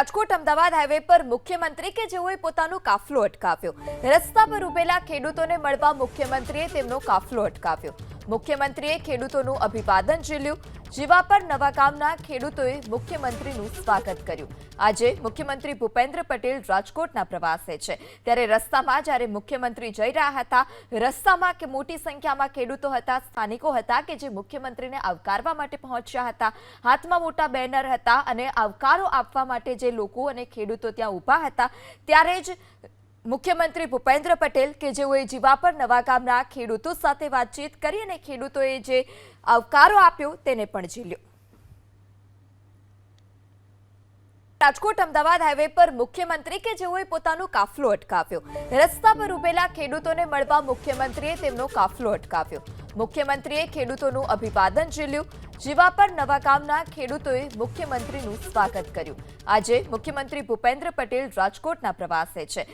Rajkot Ahmedabad highway પર મુખ્યમંત્રી કે જેઓએ પોતાનો કાફલો અટકાવ્યો। રસ્તા પર ઉભેલા ખેડૂતોને મળવા મુખ્યમંત્રીએ તેમનો કાફલો અટકાવ્યો। મુખ્યમંત્રીએ ખેડૂતોનું અભિવાદન ઝીલ્યું। જીવાપર નવા ગામના ખેડૂતોએ મુખ્યમંત્રીનું સ્વાગત કર્યું। આજે મુખ્યમંત્રી ભૂપેન્દ્ર પટેલ રાજકોટના પ્રવાસે છે, ત્યારે રસ્તામાં જ્યારે મુખ્યમંત્રી જઈ રહ્યા હતા, રસ્તામાં કે મોટી સંખ્યામાં ખેડૂતો હતા, સ્થાનિકો હતા કે જે મુખ્યમંત્રીને આવકારવા માટે પહોંચ્યા હતા। હાથમાં મોટા બેનર હતા અને આવકારો આપવા માટે જે લોકો અને ખેડૂતો ત્યાં ઊભા હતા, ત્યારે જ મુખ્યમંત્રી ભૂપેન્દ્ર પટેલ કે જેઓએ જીવાપર નવા ગામના ખેડૂતો સાથે વાતચીત કરી અને ખેડૂતોએ જે આવકારો આપ્યો તેને પણ ઝીલ્યો। રાજકોટ અમદાવાદ હાઈવે પર મુખ્યમંત્રી કે જેઓએ પોતાનો કાફલો અટકાવ્યો। રસ્તા પર ઉભેલા ખેડૂતોને મળવા મુખ્યમંત્રીએ તેમનો કાફલો અટકાવ્યો। મુખ્યમંત્રીએ ખેડૂતોનું અભિવાદન ઝીલ્યું। જીવાપર નવા ગામના ખેડૂતોએ મુખ્યમંત્રીનું સ્વાગત કર્યું। આજે મુખ્યમંત્રી ભૂપેન્દ્ર પટેલ રાજકોટના પ્રવાસે છે,